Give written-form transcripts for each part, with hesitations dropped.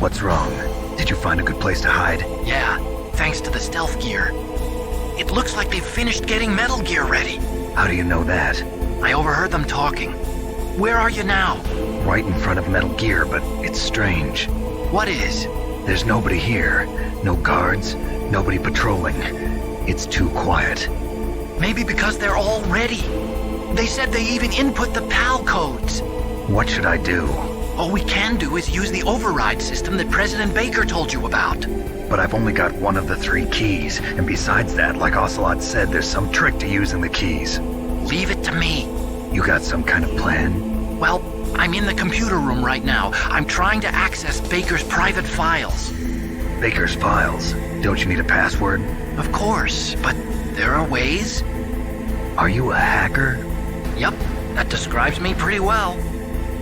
What's wrong? Did you find a good place to hide? Yeah, thanks to the stealth gear. It looks like they've finished getting Metal Gear ready. How do you know that? I overheard them talking. Where are you now? Right in front of Metal Gear, but it's strange. What is? There's nobody here. No guards, nobody patrolling. It's too quiet. Maybe because they're all ready. They said they even input the PAL codes. What should I do? All we can do is use the override system that President Baker told you about. But I've only got one of the 3 keys, and besides that, like Ocelot said, there's some trick to using the keys. Leave it to me. You got some kind of plan? Well, I'm in the computer room right now. I'm trying to access Baker's private files. Baker's files? Don't you need a password? Of course, but there are ways. Are you a hacker? Yep, that describes me pretty well.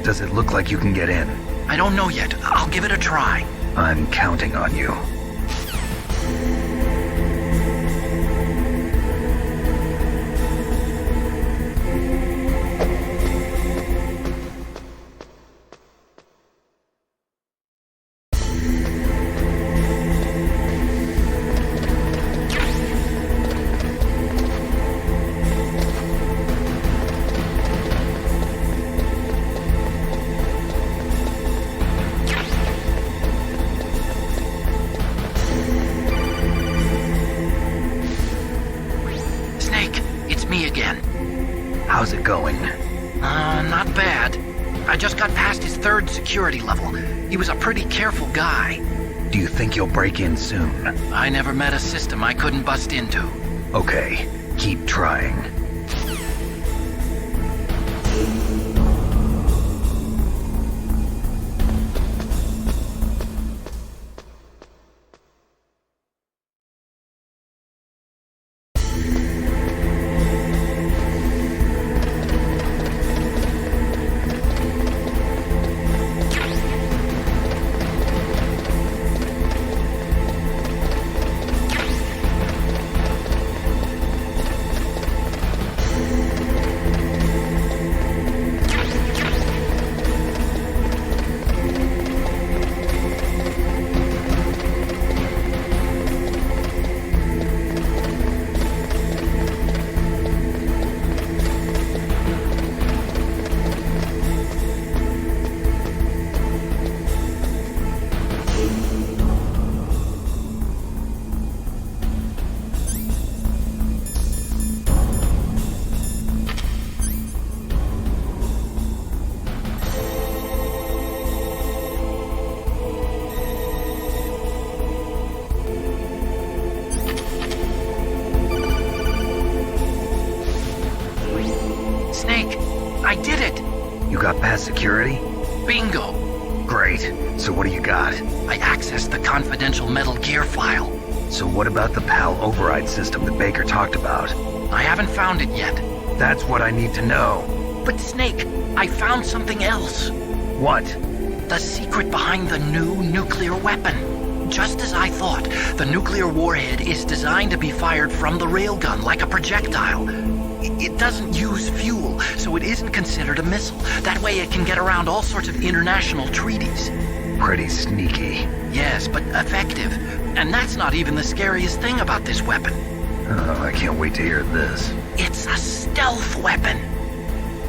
Does it look like you can get in? I don't know yet. I'll give it a try. I'm counting on you. How's it going? Not bad. I just got past his 3rd security level. He was a pretty careful guy. Do you think you'll break in soon? I never met a system I couldn't bust into. Okay, keep trying. I did it! You got past security? Bingo! Great. So what do you got? I accessed the confidential Metal Gear file. So what about the PAL override system that Baker talked about? I haven't found it yet. That's what I need to know. But Snake, I found something else. What? The secret behind the new nuclear weapon. Just as I thought, the nuclear warhead is designed to be fired from the railgun like a projectile. It doesn't use fuel, so it isn't considered a missile. That way it can get around all sorts of international treaties. Pretty sneaky. Yes, but effective. And that's not even the scariest thing about this weapon. Oh, I can't wait to hear this. It's a stealth weapon.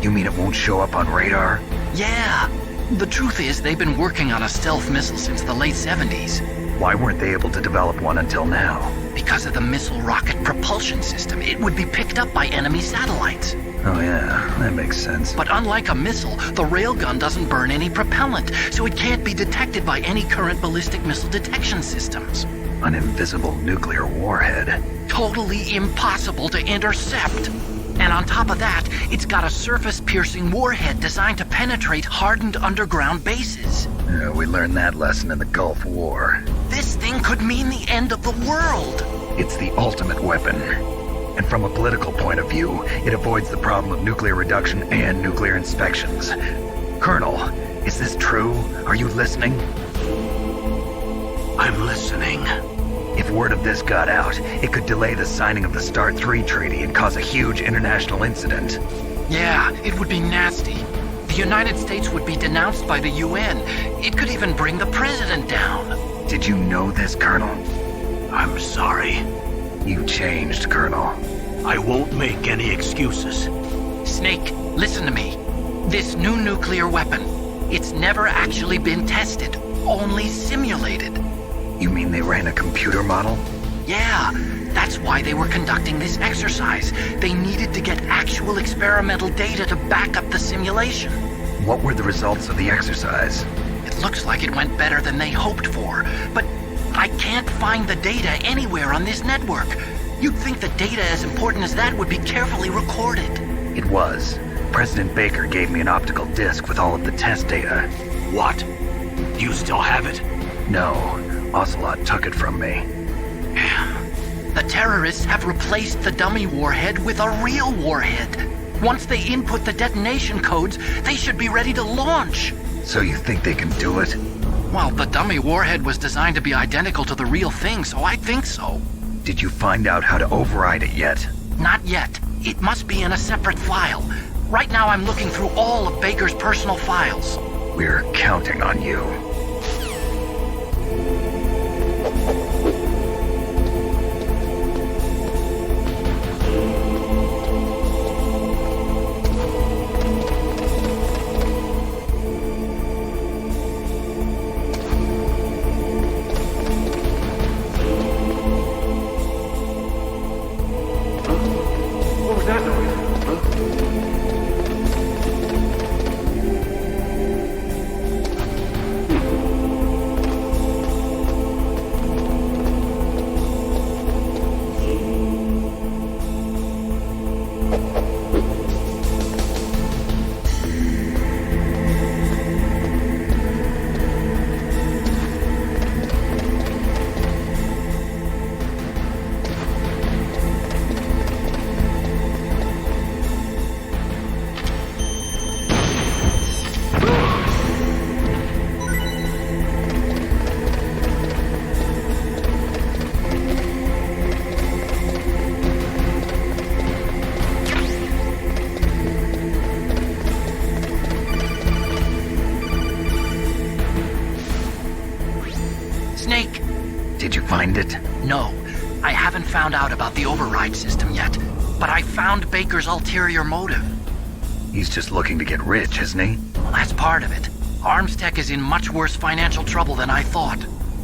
You mean it won't show up on radar? Yeah. The truth is, they've been working on a stealth missile since the late 70s. Why weren't they able to develop one until now? Because of the missile rocket propulsion system, it would be picked up by enemy satellites. Oh yeah, that makes sense. But unlike a missile, the railgun doesn't burn any propellant, so it can't be detected by any current ballistic missile detection systems. An invisible nuclear warhead. Totally impossible to intercept. And on top of that, it's got a surface-piercing warhead designed to penetrate hardened underground bases. Yeah, we learned that lesson in the Gulf War. This thing could mean the end of the world. It's the ultimate weapon. And from a political point of view, it avoids the problem of nuclear reduction and nuclear inspections. Colonel, is this true? Are you listening? I'm listening. If word of this got out, it could delay the signing of the START-3 treaty and cause a huge international incident. Yeah, it would be nasty. The United States would be denounced by the UN. It could even bring the president down. Did you know this, Colonel? I'm sorry. You changed, Colonel. I won't make any excuses. Snake, listen to me. This new nuclear weapon, it's never actually been tested, only simulated. You mean they ran a computer model? Yeah, that's why they were conducting this exercise. They needed to get actual experimental data to back up the simulation. What were the results of the exercise? It looks like it went better than they hoped for, but I can't find the data anywhere on this network. You'd think the data as important as that would be carefully recorded. It was. President Baker gave me an optical disc with all of the test data. What? Do you still have it? No, Ocelot took it from me. The terrorists have replaced the dummy warhead with a real warhead. Once they input the detonation codes, they should be ready to launch. So you think they can do it? Well, the dummy warhead was designed to be identical to the real thing, so I think so. Did you find out how to override it yet? Not yet. It must be in a separate file. Right now I'm looking through all of Baker's personal files. We're counting on you. Snake! Did you find it? No, I haven't found out about the override system yet, but I found Baker's ulterior motive. He's just looking to get rich, isn't he? Well, that's part of it. Arms Tech is in much worse financial trouble than I thought.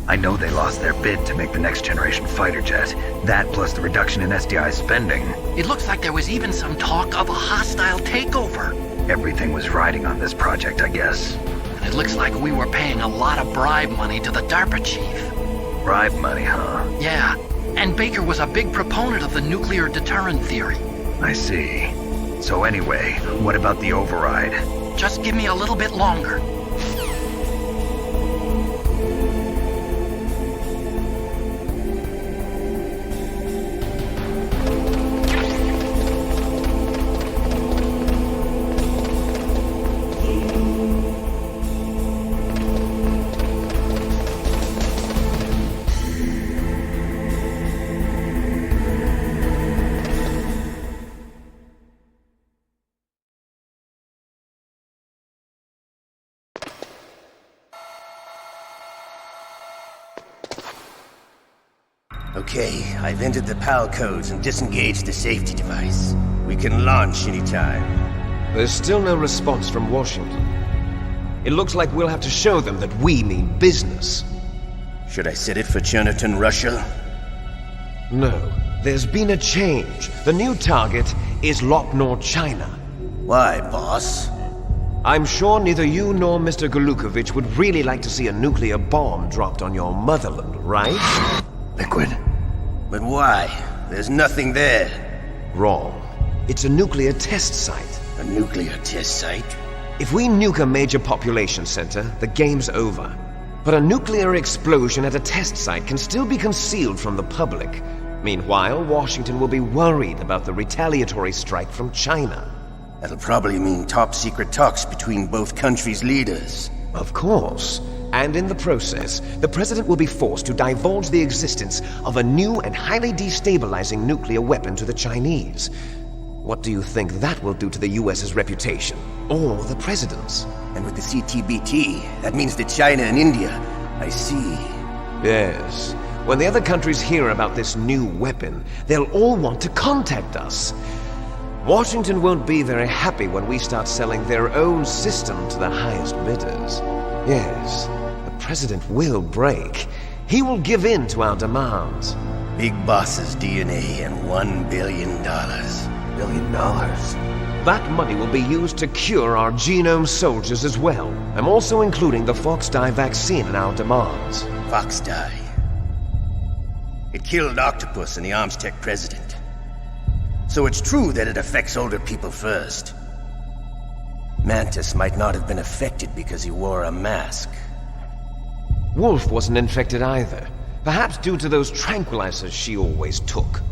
I know they lost their bid to make the next generation fighter jet. That plus the reduction in SDI spending. It looks like there was even some talk of a hostile takeover. Everything was riding on this project, I guess. And it looks like we were paying a lot of bribe money to the DARPA chief. Bribe money, huh? Yeah, and Baker was a big proponent of the nuclear deterrent theory. I see. So anyway, what about the override? Just give me a little bit longer. Okay, I've entered the PAL codes and disengaged the safety device. We can launch anytime. There's still no response from Washington. It looks like we'll have to show them that we mean business. Should I set it for Cherniton, Russia? No, there's been a change. The new target is Locknor, China. Why, boss? I'm sure neither you nor Mr. Golukovich would really like to see a nuclear bomb dropped on your motherland, right? Liquid. But why? There's nothing there. Wrong. It's a nuclear test site. A nuclear test site? If we nuke a major population center, the game's over. But a nuclear explosion at a test site can still be concealed from the public. Meanwhile, Washington will be worried about the retaliatory strike from China. That'll probably mean top-secret talks between both countries' leaders. Of course. And in the process, the president will be forced to divulge the existence of a new and highly destabilizing nuclear weapon to the Chinese. What do you think that will do to the US's reputation? Or the president's? And with the CTBT, that means that China and India. I see. Yes. When the other countries hear about this new weapon, they'll all want to contact us. Washington won't be very happy when we start selling their own system to the highest bidders. Yes, the president will break. He will give in to our demands. Big Boss's DNA and $1 billion. $1 billion? That money will be used to cure our genome soldiers as well. I'm also including the Fox dye vaccine in our demands. Fox dye. It killed Octopus and the Armstech president. So it's true that it affects older people first. Mantis might not have been affected because he wore a mask. Wolf wasn't infected either. Perhaps due to those tranquilizers she always took.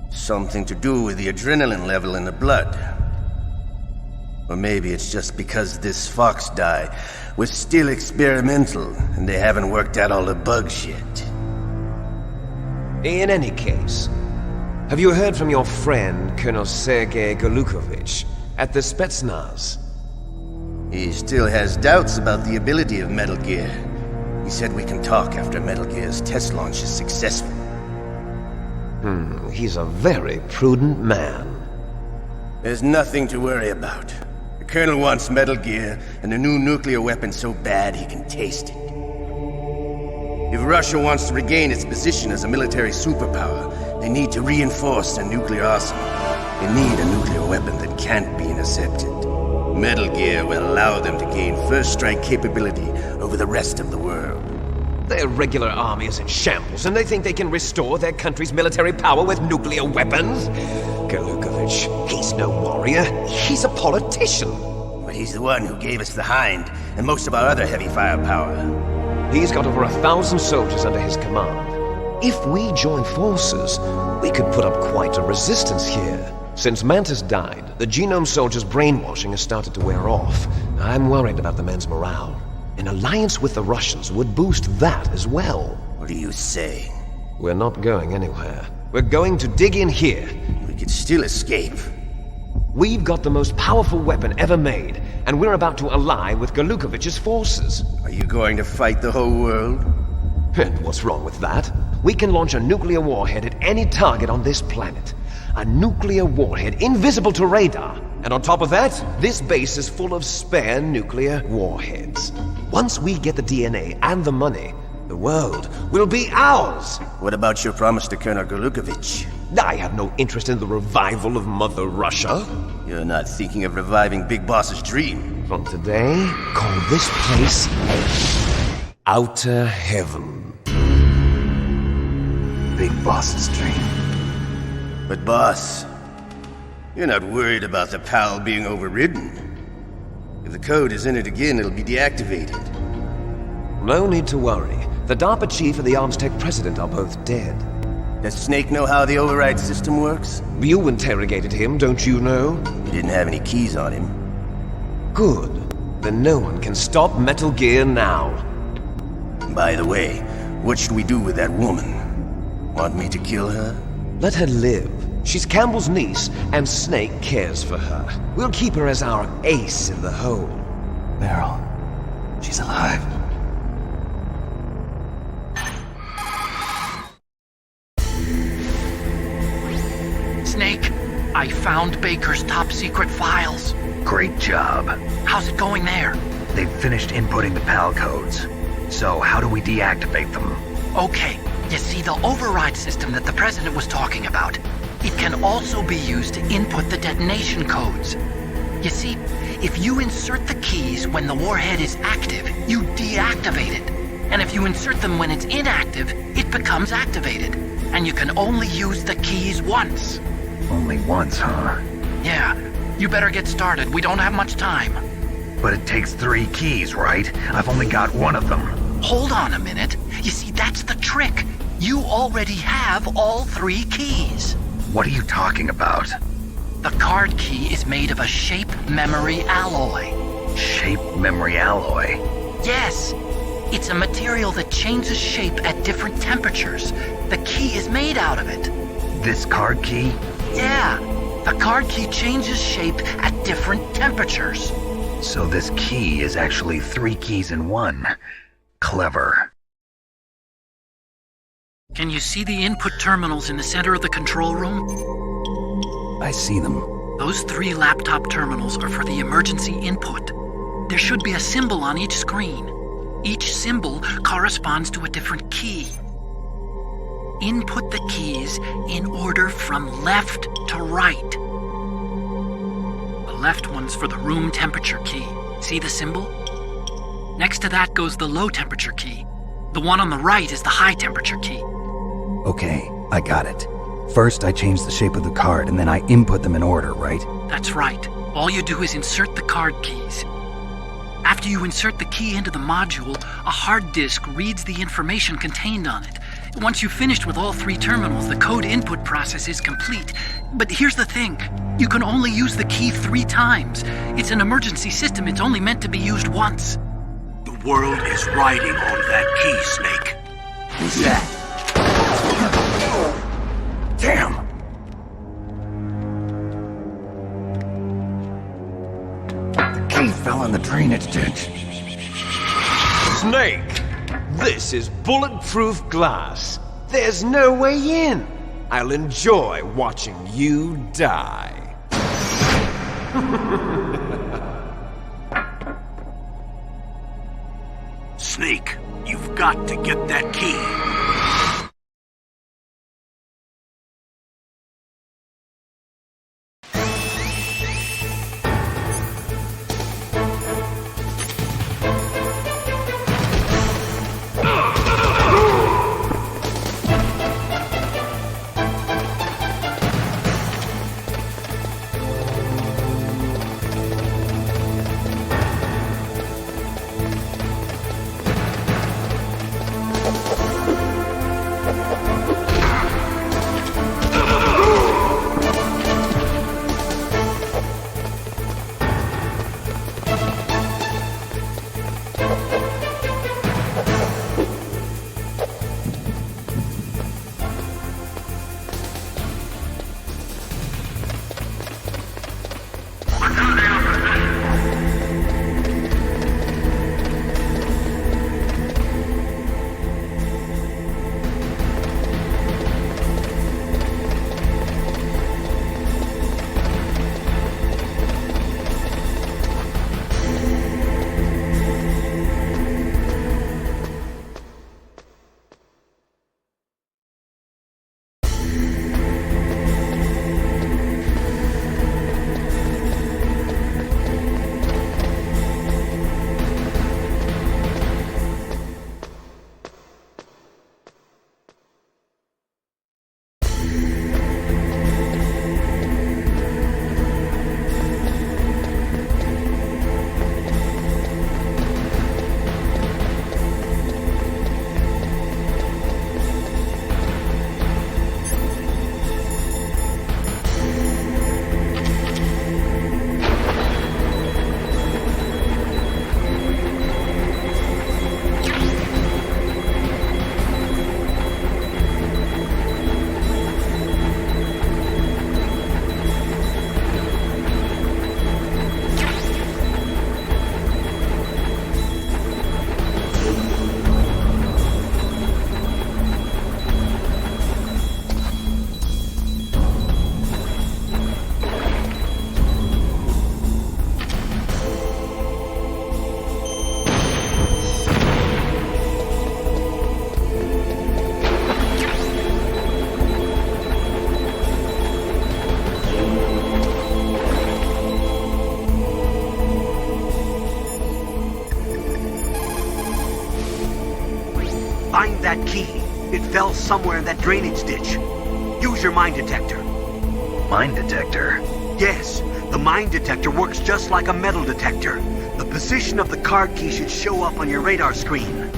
Something to do with the adrenaline level in the blood. Or maybe it's just because this Fox dye was still experimental and they haven't worked out all the bugs yet. In any case, have you heard from your friend, Colonel Sergei Golukovich, at the Spetsnaz? He still has doubts about the ability of Metal Gear. He said we can talk after Metal Gear's test launch is successful. He's a very prudent man. There's nothing to worry about. The Colonel wants Metal Gear and a new nuclear weapon so bad he can taste it. If Russia wants to regain its position as a military superpower, they need to reinforce their nuclear arsenal. They need a nuclear weapon that can't be intercepted. Metal Gear will allow them to gain first strike capability over the rest of the world. Their regular army is in shambles, and they think they can restore their country's military power with nuclear weapons? Golukovich, he's no warrior. He's a politician. But he's the one who gave us the Hind and most of our other heavy firepower. He's got over 1,000 soldiers under his command. If we join forces, we could put up quite a resistance here. Since Mantis died, the genome soldiers' brainwashing has started to wear off. I'm worried about the men's morale. An alliance with the Russians would boost that as well. What are you saying? We're not going anywhere. We're going to dig in here. We could still escape. We've got the most powerful weapon ever made, and we're about to ally with Golukovich's forces. Are you going to fight the whole world? And what's wrong with that? We can launch a nuclear warhead at any target on this planet. A nuclear warhead invisible to radar. And on top of that, this base is full of spare nuclear warheads. Once we get the DNA and the money, the world will be ours! What about your promise to Colonel Golukovich? I have no interest in the revival of Mother Russia. You're not thinking of reviving Big Boss's dream. From today, call this place Outer Heaven. Big Boss's dream. But boss, you're not worried about the PAL being overridden. If the code is entered again, it'll be deactivated. No need to worry. The DARPA chief and the Armstech president are both dead. Does Snake know how the override system works? You interrogated him, don't you know? He didn't have any keys on him. Good. Then no one can stop Metal Gear now. By the way, what should we do with that woman? Want me to kill her? Let her live. She's Campbell's niece, and Snake cares for her. We'll keep her as our ace in the hole. Meryl, she's alive. Snake, I found Baker's top secret files. Great job. How's it going there? They've finished inputting the PAL codes. So how do we deactivate them? Okay, you see the override system that the president was talking about. It can also be used to input the detonation codes. You see, if you insert the keys when the warhead is active, you deactivate it. And if you insert them when it's inactive, it becomes activated. And you can only use the keys once. Only once, huh? Yeah, you better get started. We don't have much time. But it takes 3 keys, right? I've only got 1 of them. Hold on a minute. You see, that's the trick. You already have all 3 keys. What are you talking about? The card key is made of a shape memory alloy. Shape memory alloy? Yes. It's a material that changes shape at different temperatures. The key is made out of it. This card key? Yeah. The card key changes shape at different temperatures. So this key is actually 3 keys in one. Clever. Can you see the input terminals in the center of the control room? I see them. Those 3 laptop terminals are for the emergency input. There should be a symbol on each screen. Each symbol corresponds to a different key. Input the keys in order from left to right. The left one's for the room temperature key. See the symbol? Next to that goes the low temperature key. The one on the right is the high temperature key. Okay, I got it. First, I change the shape of the card, and then I input them in order, right? That's right. All you do is insert the card keys. After you insert the key into the module, a hard disk reads the information contained on it. Once you've finished with all 3 terminals, the code input process is complete. But here's the thing. You can only use the key 3 times. It's an emergency system. It's only meant to be used once. The world is riding on that key, Snake. Who's that? Damn! The key fell in the drainage ditch. Snake! This is bulletproof glass. There's no way in. I'll enjoy watching you die. Snake, you've got to get that key. Find that key. It fell somewhere in that drainage ditch. Use your mine detector. Mine detector? Yes, the mine detector works just like a metal detector. The position of the card key should show up on your radar screen.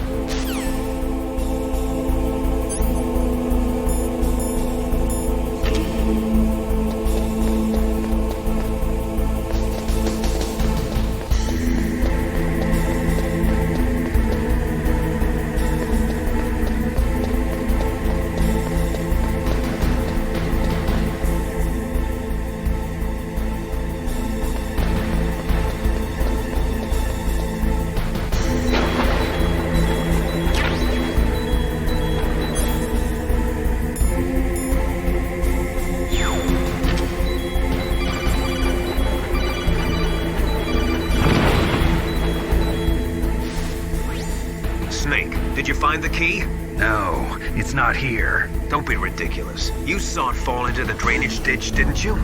Did you find the key? No, it's not here. Don't be ridiculous. You saw it fall into the drainage ditch, didn't you?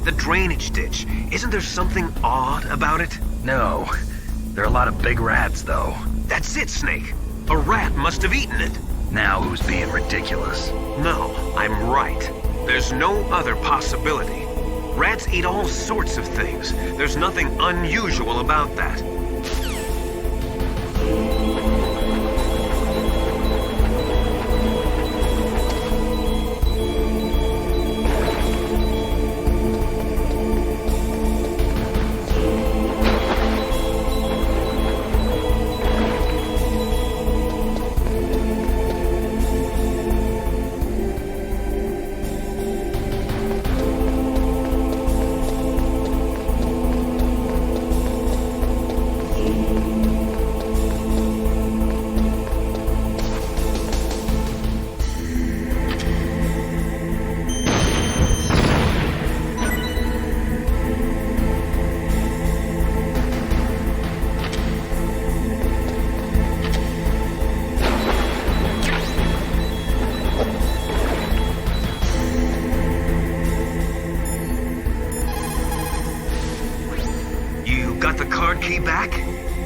The drainage ditch. Isn't there something odd about it? No. There are a lot of big rats, though. That's it, Snake. A rat must have eaten it. Now who's being ridiculous? No, I'm right. There's no other possibility. Rats eat all sorts of things. There's nothing unusual about that. Got the card key back?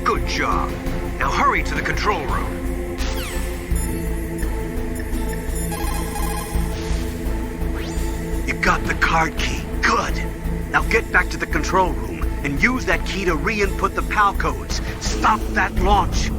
Good job. Now hurry to the control room. You got the card key. Good. Now get back to the control room and use that key to re-input the PAL codes. Stop that launch.